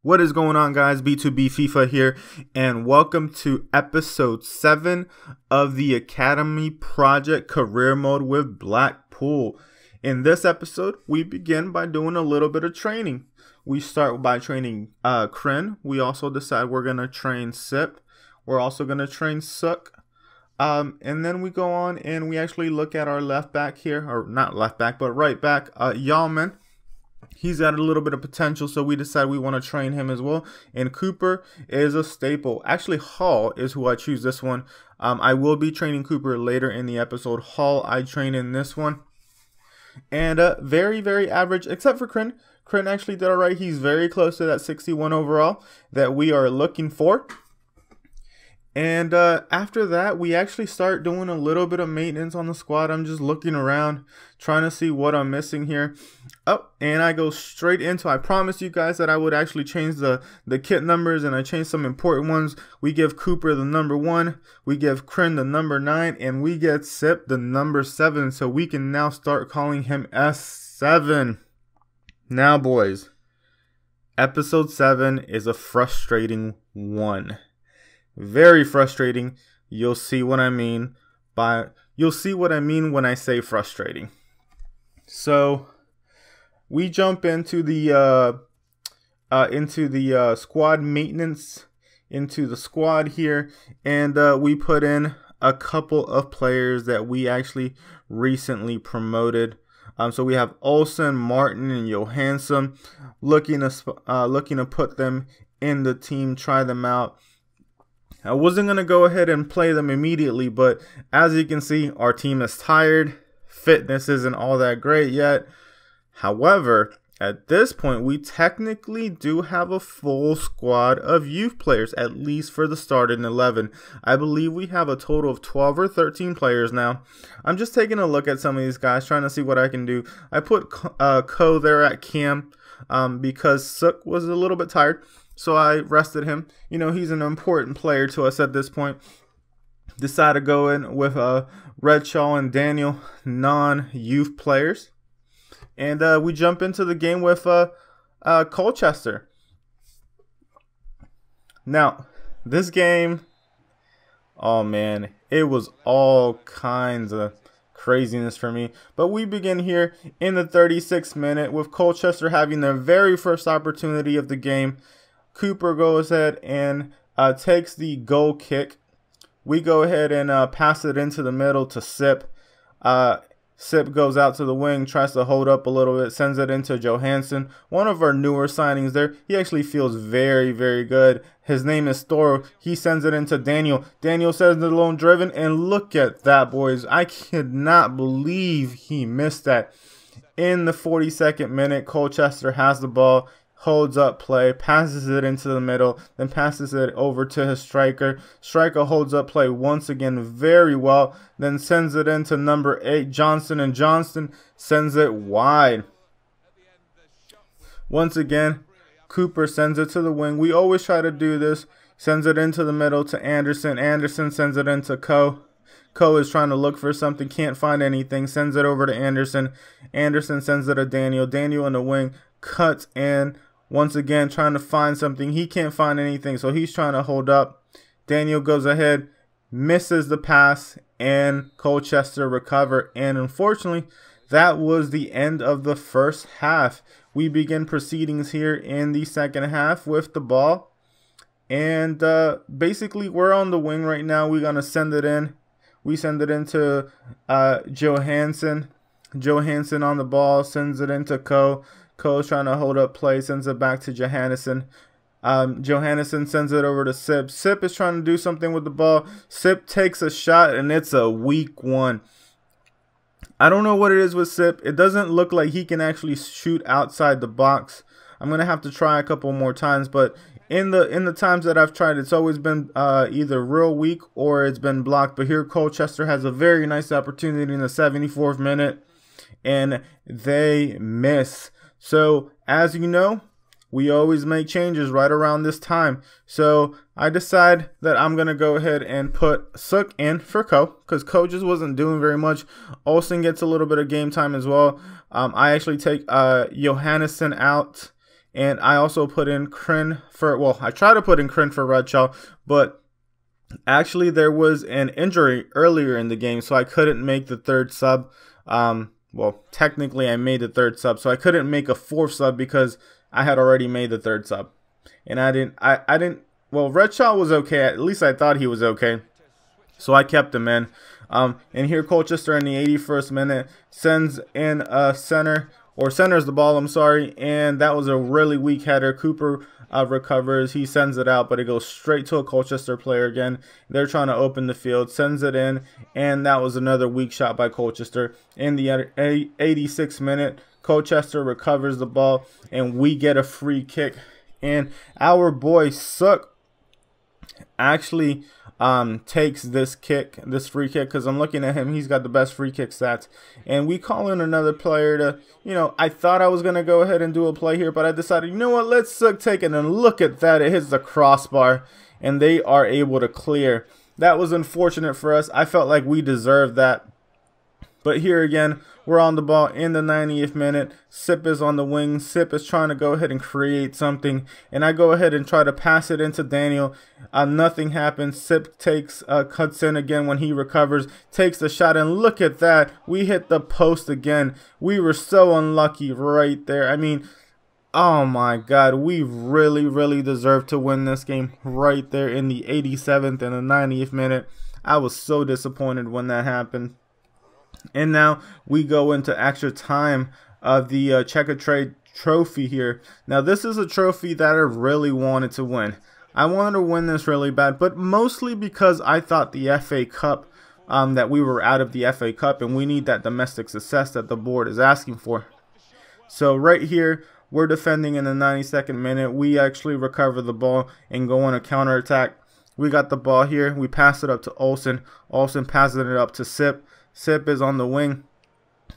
What is going on, guys? B2B FIFA here, and welcome to episode 7 of the Academy Project Career Mode with Blackpool. In this episode, we begin by doing a little bit of training. We start by training Kren. We also decide we're going to train Sip. We're also going to train Suk. And then we go on and we actually look at our left back here, or not left back, but right back, Yalman. He's got a little bit of potential, so we decide we want to train him as well. And Cooper is a staple. Actually, Hall is who I choose this one. I will be training Cooper later in the episode. Hall I train in this one. And very, very average, except for Kren. Kren actually did all right. He's very close to that 61 overall that we are looking for. And after that, we actually start doing a little bit of maintenance on the squad. I'm just looking around, trying to see what I'm missing here. Oh, and I go straight into, I promised you guys that I would actually change the kit numbers, and I changed some important ones. We give Cooper the number 1, we give Kren the number 9, and we get Sip the number 7. So we can now start calling him S7. Now, boys, episode 7 is a frustrating one. Very frustrating. You'll see what I mean when I say frustrating. So we jump into the squad maintenance, into the squad here, and we put in a couple of players that we actually recently promoted. So we have Olsen, Martin, and Johansson, looking to put them in the team, try them out. I wasn't going to go ahead and play them immediately, but as you can see, our team is tired. Fitness isn't all that great yet. However, at this point, we technically do have a full squad of youth players, at least for the starting 11. I believe we have a total of 12 or 13 players now. I'm just taking a look at some of these guys, trying to see what I can do. I put Ko there at cam because Suk was a little bit tired. So I rested him. You know, he's an important player to us at this point. Decided to go in with Redshaw and Daniel, non-youth players. And we jump into the game with Colchester. Now, this game, oh man, it was all kinds of craziness for me. But we begin here in the 36th minute with Colchester having their very first opportunity of the game. Cooper goes ahead and takes the goal kick. We go ahead and pass it into the middle to Sip. Sip goes out to the wing, tries to hold up a little bit, sends it into Johansson. One of our newer signings there. He actually feels very, very good. His name is Thor. He sends it into Daniel. Daniel sends the lone driven, and look at that, boys. I cannot believe he missed that. In the 42nd minute, Colchester has the ball. Holds up play, passes it into the middle, then passes it over to his striker. Striker holds up play once again very well, then sends it into number 8, Johnson, and Johnston sends it wide. Once again, Cooper sends it to the wing. We always try to do this. Sends it into the middle to Anderson. Anderson sends it into Ko. Ko is trying to look for something, can't find anything, sends it over to Anderson. Anderson sends it to Daniel. Daniel in the wing cuts in. Once again, trying to find something. He can't find anything, so he's trying to hold up. Daniel goes ahead, misses the pass, and Colchester recover. And unfortunately, that was the end of the first half. We begin proceedings here in the second half with the ball. And basically, we're on the wing right now. We're going to send it in. We send it into Johansson. Johansson on the ball, sends it into Ko. Ko's trying to hold up play, sends it back to Johansson. Johansson sends it over to Sip. Sip is trying to do something with the ball. Sip takes a shot, and it's a weak one. I don't know what it is with Sip. It doesn't look like he can actually shoot outside the box. I'm going to have to try a couple more times, but in the times that I've tried, it's always been either real weak or it's been blocked. But here Colchester has a very nice opportunity in the 74th minute, and they miss. So, as you know, we always make changes right around this time. So, I decide that I'm going to go ahead and put Suk in for Ko, because Ko just wasn't doing very much. Olsen gets a little bit of game time as well. I actually take Johansson out, And I also put in Crin for, well, I tried to put in Crin for Redshaw, but actually there was an injury earlier in the game, so I couldn't make the third sub. Well, technically I made the third sub, so I couldn't make a fourth sub because I had already made the third sub. And I didn't, well, Redshaw was okay. At least I thought he was okay. So I kept him in. And here Colchester in the 81st minute sends in a center, or centers the ball, I'm sorry. And that was a really weak header. Cooper recovers. He sends it out, but it goes straight to a Colchester player again. They're trying to open the field. Sends it in. And that was another weak shot by Colchester. In the 86th minute, Colchester recovers the ball, and we get a free kick. And our boy Sook actually takes this free kick, because I'm looking at him. He's got the best free kick stats. And we call in another player to, you know, I thought I was going to go ahead and do a play here, but I decided, you know what, let's Sook take it. And look at that. It hits the crossbar, and they are able to clear. That was unfortunate for us. I felt like we deserved that. But here again, we're on the ball in the 90th minute. Sip is on the wing. Sip is trying to go ahead and create something. And I go ahead and try to pass it into Daniel. Nothing happens. Sip cuts in again when he recovers. Takes the shot, and look at that. We hit the post again. We were so unlucky right there. I mean, oh my God. We really, really deserved to win this game right there in the 87th and the 90th minute. I was so disappointed when that happened. And now we go into extra time of the Checker Trade trophy here. Now this is a trophy that I really wanted to win. I wanted to win this really bad, but mostly because I thought the FA Cup, that we were out of the FA Cup, and we need that domestic success that the board is asking for. So right here, we're defending in the 92nd minute. We actually recover the ball and go on a counterattack. We got the ball here. We pass it up to Olsen. Olsen passes it up to Sip. Sip is on the wing.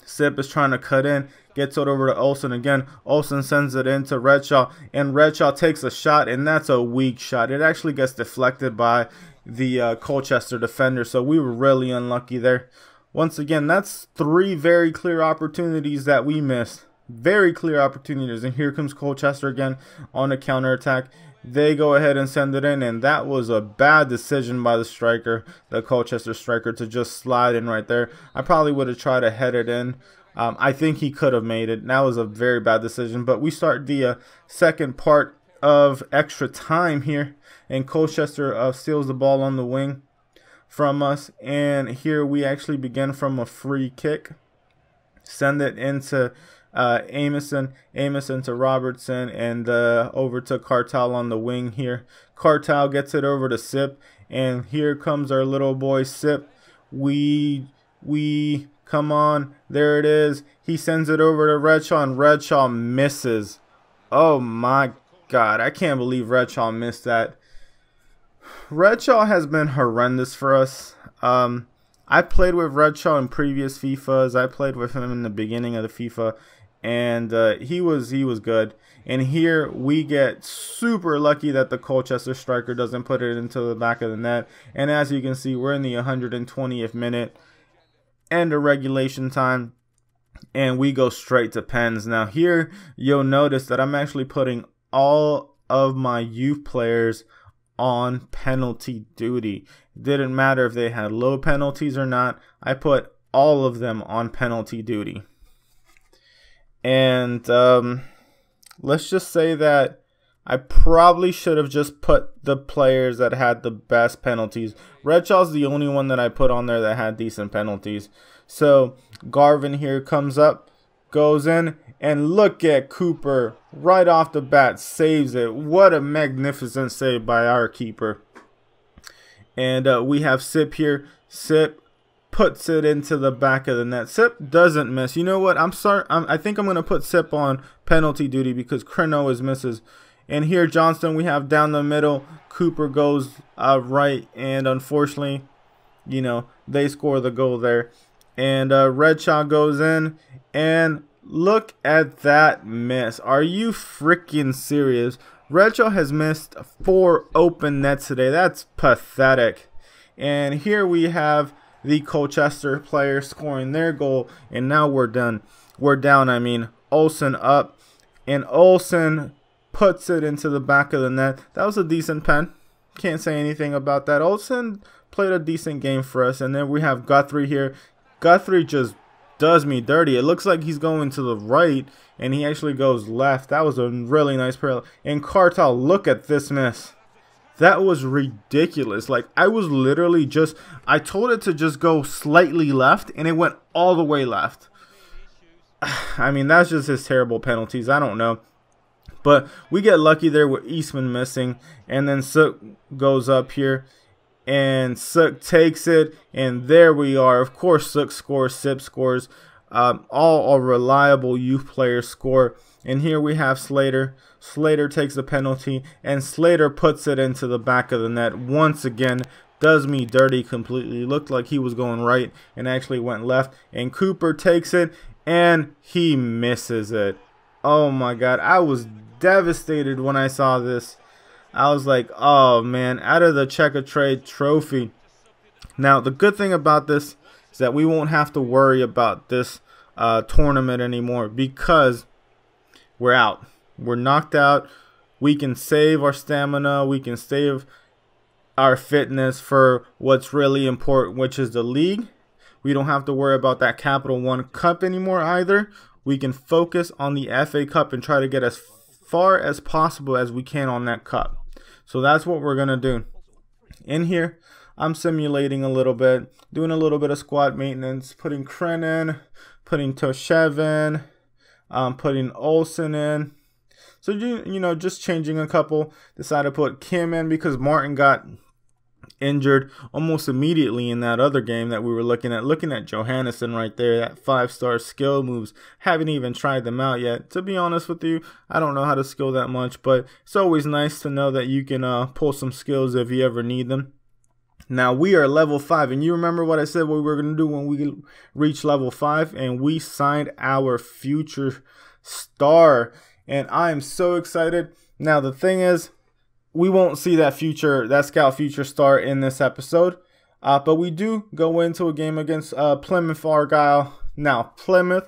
Sip is trying to cut in. Gets it over to Olsen again. Olsen sends it into Redshaw. And Redshaw takes a shot, and that's a weak shot. It actually gets deflected by the Colchester defender. So we were really unlucky there. Once again, that's three very clear opportunities that we missed. Very clear opportunities. And here comes Colchester again on a counterattack. They go ahead and send it in, and that was a bad decision by the striker, the Colchester striker, to just slide in right there. I probably would have tried to head it in. I think he could have made it. That was a very bad decision. But we start the second part of extra time here, and Colchester steals the ball on the wing from us. And here we actually begin from a free kick. Send it into Amison to Robertson, and over to Cartel on the wing here. Cartel gets it over to Sip, and here comes our little boy Sip. We come on, there it is. He sends it over to Redshaw, and Redshaw misses. Oh my God, I can't believe Redshaw missed that. Redshaw has been horrendous for us. I played with Redshaw in previous FIFAs. I played with him in the beginning of the FIFA, and he was good. And here we get super lucky that the Colchester striker doesn't put it into the back of the net. And as you can see, we're in the 120th minute, end of regulation time, and we go straight to pens. Now here you'll notice that I'm actually putting all of my youth players on penalty duty. Didn't matter if they had low penalties or not. I put all of them on penalty duty. And let's just say that I probably should have just put the players that had the best penalties. Redshaw's the only one that I put on there that had decent penalties. So Garvin here comes up, goes in, and look at Cooper right off the bat, saves it. What a magnificent save by our keeper. And we have Sip here. Sip puts it into the back of the net. Sip doesn't miss. You know what? I'm sorry. I think I'm going to put Sip on penalty duty because Creno is misses. And here, Johnston, we have down the middle. Cooper goes right. And unfortunately, you know, they score the goal there. And Redshaw goes in. And look at that miss. Are you freaking serious? Redshaw has missed 4 open nets today. That's pathetic. And here we have the Colchester player scoring their goal. And now we're done. We're down, I mean. Olsen up. And Olsen puts it into the back of the net. That was a decent pen. Can't say anything about that. Olsen played a decent game for us. And then we have Guthrie here. Guthrie just does me dirty. It looks like he's going to the right, and he actually goes left. That was a really nice parallel. And Cartel, look at this miss. That was ridiculous. Like, I was literally just, I told it to just go slightly left, and it went all the way left. I mean, that's just his terrible penalties. I don't know. But we get lucky there with Eastman missing, and then Sook goes up here, and Sook takes it, and there we are. Of course, Sook scores, Sip scores. All a reliable youth players score. And here we have Slater. Slater takes the penalty, and Slater puts it into the back of the net once again. Does me dirty completely. Looked like he was going right and actually went left. And Cooper takes it, and he misses it. Oh my God, I was devastated when I saw this. I was like, oh man, out of the Checker Trade trophy. Now, the good thing about this is that we won't have to worry about this tournament anymore, because we're out. We're knocked out. We can save our stamina. We can save our fitness for what's really important, which is the league. We don't have to worry about that Capital One Cup anymore either. We can focus on the FA Cup and try to get as far as possible as we can on that cup. So that's what we're going to do. In here, I'm simulating a little bit, doing a little bit of squad maintenance, putting Kren in, putting Toshev in, putting Olsen in. So, you know, just changing a couple. Decided to put Kim in because Martin got injured almost immediately in that other game that we were looking at. Looking at Johannesson right there, that 5-star skill moves. Haven't even tried them out yet. To be honest with you, I don't know how to skill that much, but it's always nice to know that you can pull some skills if you ever need them. Now, we are level 5, and you remember what I said what we were going to do when we reach level 5, and we signed our future star, and I am so excited. Now, the thing is, we won't see that scout future star in this episode, but we do go into a game against Plymouth Argyle. Now, Plymouth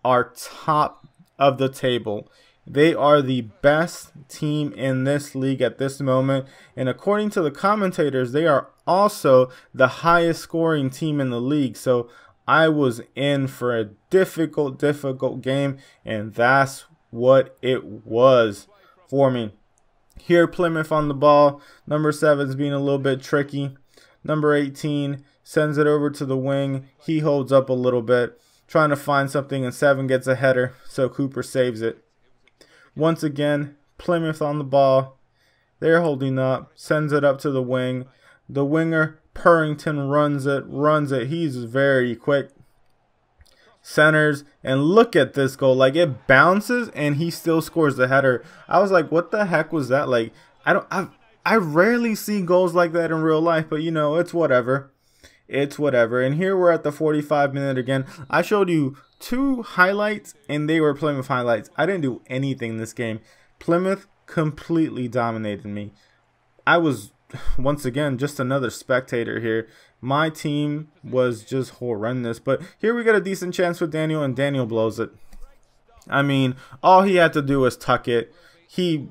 are top of the table. They are the best team in this league at this moment, and according to the commentators, they are also the highest scoring team in the league. So I was in for a difficult game, and that's what it was for me. Here, Plymouth on the ball. Number 7 is being a little bit tricky. Number 18 sends it over to the wing. He holds up a little bit, trying to find something, and 7 gets a header, so Cooper saves it. Once again, Plymouth on the ball. They're holding up, sends it up to the wing. The winger, Purrington, runs it. He's very quick. Centers, and look at this goal. Like, it bounces and he still scores the header. I was like, what the heck was that? Like, I rarely see goals like that in real life, but you know, it's whatever. It's whatever. And here we're at the 45-minute again. I showed you 2 highlights, and they were Plymouth highlights. I didn't do anything in this game. Plymouth completely dominated me. I was, once again, just another spectator here. My team was just horrendous. But here we got a decent chance with Daniel, and Daniel blows it. I mean, all he had to do was tuck it. He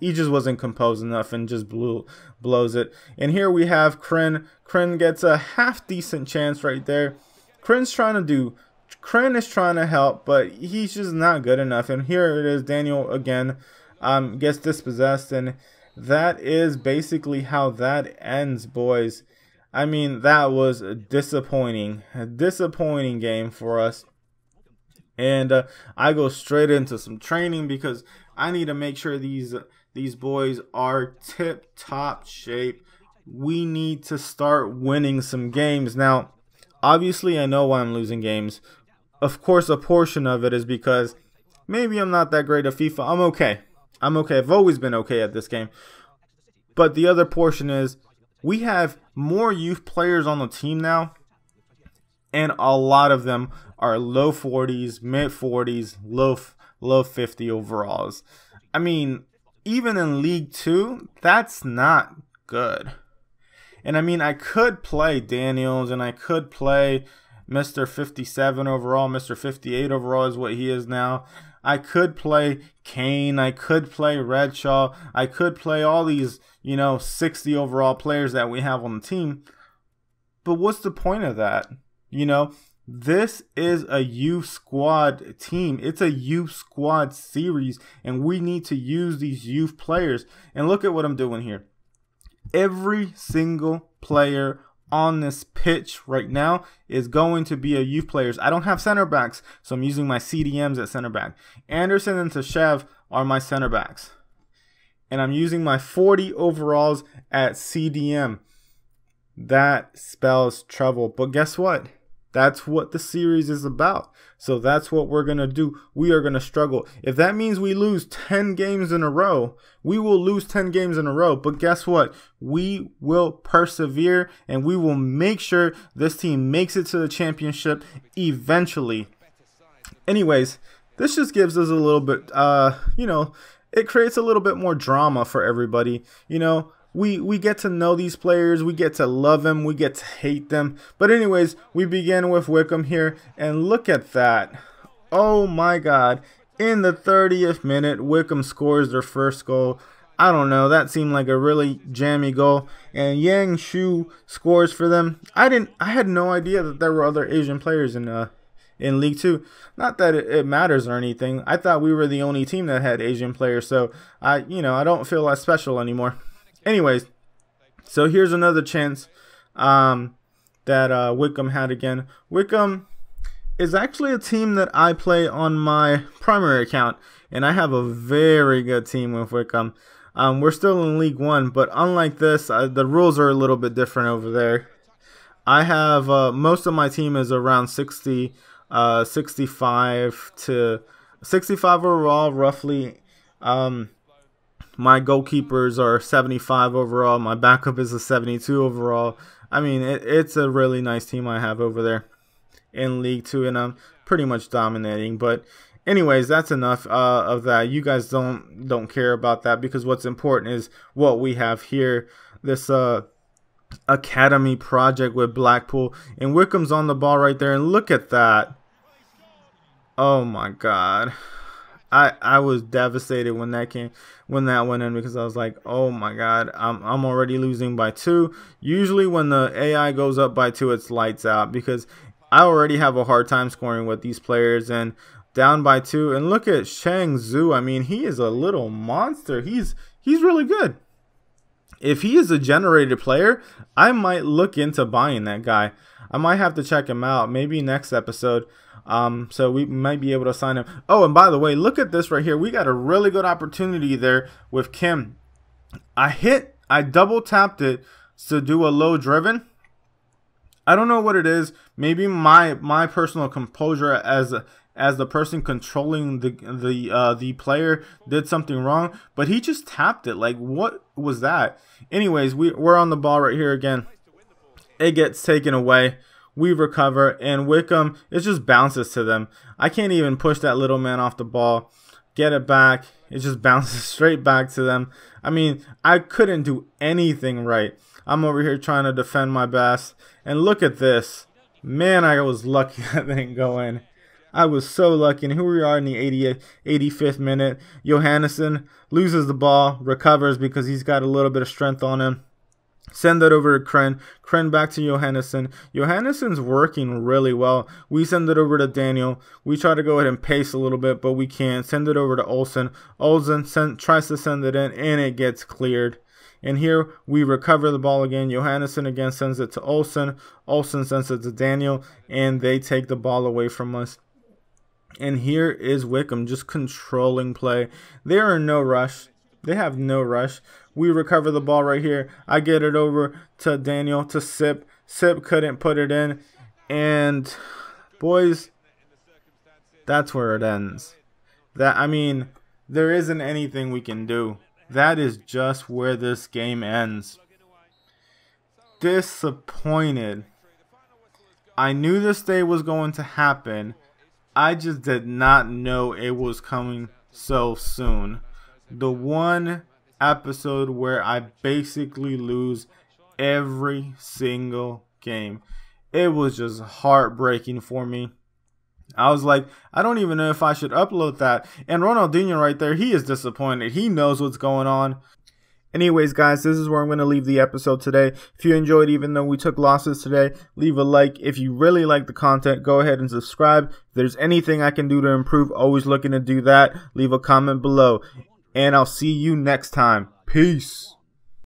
just wasn't composed enough and just blows it. And here we have Kren. Kren gets a half-decent chance right there. Kren is trying to help, but he's just not good enough. And here it is, Daniel again gets dispossessed, and that is basically how that ends, boys. I mean, that was a disappointing game for us. And I go straight into some training because I need to make sure these boys are tip-top shape. We need to start winning some games. Now, obviously, I know why I'm losing games. Of course, a portion of it is because maybe I'm not that great at FIFA. I'm okay. I've always been okay at this game. But the other portion is we have more youth players on the team now, and a lot of them are low 40s, mid 40s, low 50 overalls. I mean, even in League 2, that's not good. And I mean, I could play Daniels, and I could play Mr. 57 overall. Mr. 58 overall is what he is now. I could play Kane, I could play Redshaw, I could play all these, 60 overall players that we have on the team. But what's the point of that? This is a youth squad team. It's a youth squad series, and we need to use these youth players. And look at what I'm doing here. Every single player on this pitch right now is going to be a youth players. I don't have center backs, so I'm using my CDMs at center back. Anderson and Tashev are my center backs. And I'm using my 40 overalls at CDM. That spells trouble. But guess what? That's what the series is about. So that's what we're going to do. We are going to struggle. If that means we lose 10 games in a row, we will lose 10 games in a row. But guess what? We will persevere, and we will make sure this team makes it to the championship eventually. Anyways, this just gives us a little bit, it creates a little bit more drama for everybody. We get to know these players, we get to love them, we get to hate them. But anyways, we begin with Wickham here, and look at that. Oh my God. In the 30th minute, Wickham scores their first goal. I don't know, that seemed like a really jammy goal. And Yang Shu scores for them. I had no idea that there were other Asian players in League 2. Not that it matters or anything. I thought we were the only team that had Asian players, so I don't feel that special anymore. Anyways, so here's another chance that Wickham had again. Wickham is actually a team that I play on my primary account, and I have a very good team with Wickham. We're still in League 1, but unlike this, the rules are a little bit different over there. I have most of my team is around 65 to 65 overall, roughly. My goalkeepers are 75 overall. My backup is a 72 overall. I mean, it's a really nice team I have over there in League 2, and I'm pretty much dominating. But anyways, that's enough of that. You guys don't care about that, because what's important is what we have here. This academy project with Blackpool, and Wickham's on the ball right there, and look at that. Oh my God. I was devastated when that went in, because I was like, oh my God, I'm already losing by 2. Usually when the AI goes up by 2, it's lights out, because I already have a hard time scoring with these players, and down by 2. And look at Shang Zhu. I mean, he is a little monster. He's really good. If he is a generated player, I might look into buying that guy. I might have to check him out, maybe next episode. So we might be able to sign him. Oh, and by the way, look at this right here. We got a really good opportunity there with Kim. I double tapped it to do a low driven. I don't know what it is. Maybe my personal composure as the person controlling the player did something wrong, but he just tapped it. Like, what was that? Anyways, we're on the ball right here again. It gets taken away. We recover, and Wickham, it just bounces to them. I can't even push that little man off the ball, get it back. It just bounces straight back to them. I mean, I couldn't do anything right. I'm over here trying to defend my best, and look at this. Man, I was lucky that didn't go in. I was so lucky. And here we are in the 85th minute. Johannesson loses the ball, recovers because he's got a little bit of strength on him. Send that over to Kren. Kren back to Johannesson's working really well. We send it over to Daniel. We try to go ahead and pace a little bit, but we can't. Send it over to Olsen. Olsen tries to send it in, and it gets cleared. And here we recover the ball again. Johannesson again sends it to Olsen. Olsen sends it to Daniel, and they take the ball away from us. And here is Wickham just controlling play. They are in no rush. They have no rush. We recover the ball right here. I get it over to Daniel, to Sip. Sip couldn't put it in. And, boys, that's where it ends. I mean, there isn't anything we can do. That is just where this game ends. Disappointed. I knew this day was going to happen. I just did not know it was coming so soon. The one episode where I basically lose every single game. It was just heartbreaking for me. I was like, I don't even know if I should upload that. And Ronaldinho right there, he is disappointed. He knows what's going on. Anyways, guys, this is where I'm going to leave the episode today. If you enjoyed, even though we took losses today, leave a like. If you really like the content, go ahead and subscribe. If there's anything I can do to improve, always looking to do that. Leave a comment below. And I'll see you next time. Peace.